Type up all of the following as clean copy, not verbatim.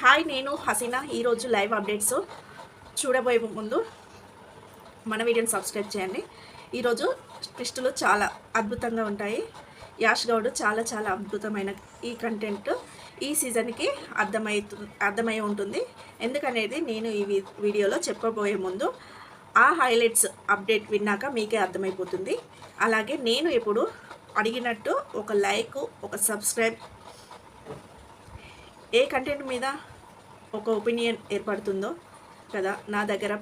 Hi, నేను హసీనా. ఈరోజు live updates చూడబోయే ముందు మన వీడియోని సబ్స్క్రైబ్ చేయండి. ఈరోజు ట్విస్టులు చాలా అద్భుతంగా ఉంటాయి. యాష్ గౌడ్ చాలా చాలా అద్భుతమైన ఈ కంటెంట్ ఈ సీజన్కి అర్థమై ఉంటుంది. ఎందుకనేది నేను ఈ వీడియోలో చెప్పబోయే ముందు ఆ హైలైట్స్ అప్డేట్ విన్నాక మీకే అర్థమైపోతుంది. అలాగే నేను ఇప్పుడు అడిగినట్టు ఒక లైక్, ఒక సబ్స్క్రైబ్, ఏ కంటెంట్ మీద ఒక ఒపీనియన్ ఏర్పడుతుందో కదా, నా దగ్గర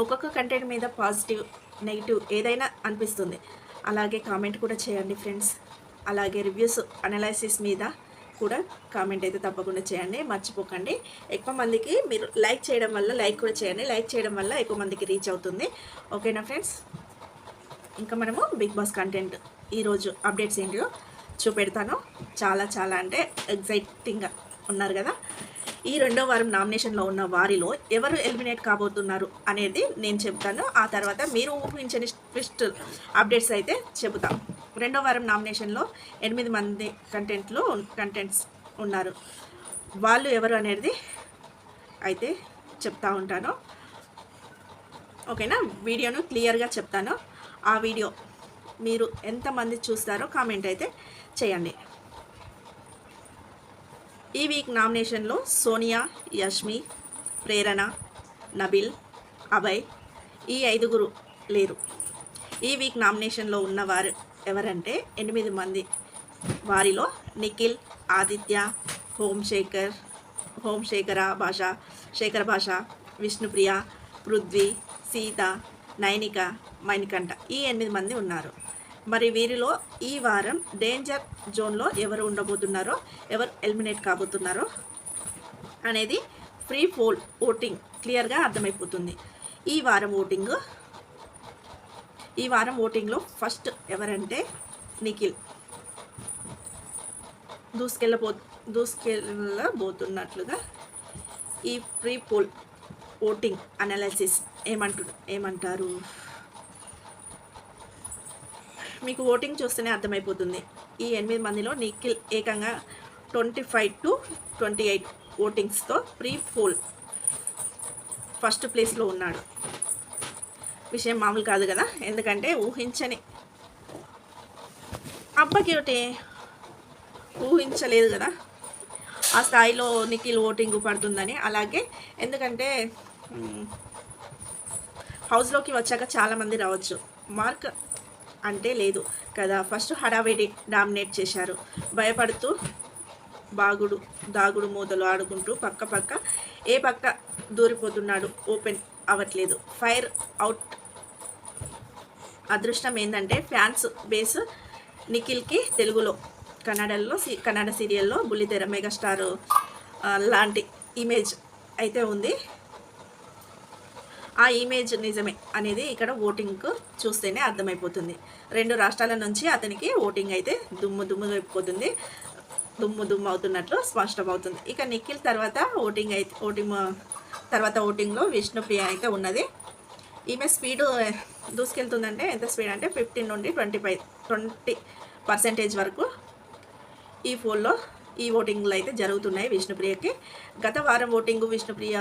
ఒక్కొక్క కంటెంట్ మీద పాజిటివ్, నెగిటివ్ ఏదైనా అనిపిస్తుంది. అలాగే కామెంట్ కూడా చేయండి ఫ్రెండ్స్. అలాగే రివ్యూస్, అనాలైసిస్ మీద కూడా కామెంట్ అయితే తప్పకుండా చేయండి, మర్చిపోకండి. ఎక్కువ మందికి మీరు లైక్ చేయడం వల్ల, లైక్ కూడా చేయండి, లైక్ చేయడం వల్ల ఎక్కువ మందికి రీచ్ అవుతుంది. ఓకేనా ఫ్రెండ్స్? ఇంకా మనము బిగ్ బాస్ కంటెంట్ ఈరోజు అప్డేట్స్ ఏంటో చూపెడతాను. చాలా చాలా అంటే ఎగ్జైటింగ్గా ఉన్నారు కదా. ఈ రెండో వారం నామినేషన్లో ఉన్న వారిలో ఎవరు ఎలిమినేట్ కాబోతున్నారు అనేది నేను చెప్తాను. ఆ తర్వాత మీరు ఊహించని ట్విస్ట్ అప్డేట్స్ అయితే చెబుతాం. రెండో వారం నామినేషన్లో 8 మంది కంటెంట్స్ ఉన్నారు. వాళ్ళు ఎవరు అనేది అయితే చెప్తా ఉంటాను. ఓకేనా? వీడియోను క్లియర్గా చెప్తాను. ఆ వీడియో మీరు ఎంతమంది చూస్తారో కామెంట్ అయితే చేయండి. ఈ వీక్ నామినేషన్లో సోనియా, యష్మి, ప్రేరణ, నబిల్, అభయ్ ఈ 5 లేరు. ఈ వీక్ నామినేషన్లో ఉన్నవారు ఎవరంటే 8 మంది. వారిలో నిఖిల్, ఆదిత్య, శేఖర భాష, విష్ణుప్రియ, పృథ్వీ, సీత, నైనిక, మణికంఠ ఈ 8 మంది ఉన్నారు. మరి వీరిలో ఈ వారం డేంజర్ జోన్లో ఎవరు ఉండబోతున్నారో, ఎవరు ఎలిమినేట్ కాబోతున్నారో అనేది ఫ్రీ పోల్ ఓటింగ్ క్లియర్గా అర్థమైపోతుంది. ఈ వారం ఓటింగ్లో ఫస్ట్ ఎవరంటే నిఖిల్ దూసుకెళ్ళబోతున్నట్లుగా ఈ ఫ్రీ పోల్ ఓటింగ్ అనాలిసిస్ ఏమంటారు మీకు ఓటింగ్ చూస్తేనే అర్థమైపోతుంది. ఈ 8 మందిలో నిఖిల్ ఏకంగా 25 to 28 ఓటింగ్స్తో ప్రీ పోల్ ఫస్ట్ ప్లేస్లో ఉన్నాడు. విషయం మామూలు కాదు కదా. ఎందుకంటే ఊహించని అబ్బాకి ఒకటి ఊహించలేదు కదా ఆ స్థాయిలో నిఖిల్ ఓటింగ్ పడుతుందని. అలాగే ఎందుకంటే హౌస్లోకి వచ్చాక చాలామంది రావచ్చు, మార్క్ అంటే లేదు కదా. ఫస్ట్ హడావిడి డామినేట్ చేశారు. భయపడుతూ దాగుడు మూతలు ఆడుకుంటూ ఏ పక్క దూరిపోతున్నాడు, ఓపెన్ అవ్వట్లేదు. Fire out. అదృష్టం ఏంటంటే ఫ్యాన్స్ బేస్ నిఖిల్కి తెలుగులో, కన్నడ సీరియల్లో బుల్లితెర మెగాస్టార్ లాంటి ఇమేజ్ అయితే ఉంది. ఆ ఇమేజ్ నిజమే అనేది ఇక్కడ ఓటింగ్కు చూస్తేనే అర్థమైపోతుంది. 2 రాష్ట్రాల నుంచి అతనికి ఓటింగ్ అయితే దుమ్ము అయిపోతుంది, దుమ్ము అవుతున్నట్లు స్పష్టమవుతుంది. ఇక నిఖిల్ తర్వాత ఓటింగ్లో విష్ణుప్రియ అయితే ఉన్నది. ఈమె స్పీడ్ దూసుకెళ్తుందంటే ఎంత స్పీడ్ అంటే 15 నుండి 20% వరకు ఈ ఓటింగ్లో అయితే జరుగుతున్నాయి విష్ణుప్రియకి. గత వారం ఓటింగు విష్ణుప్రియ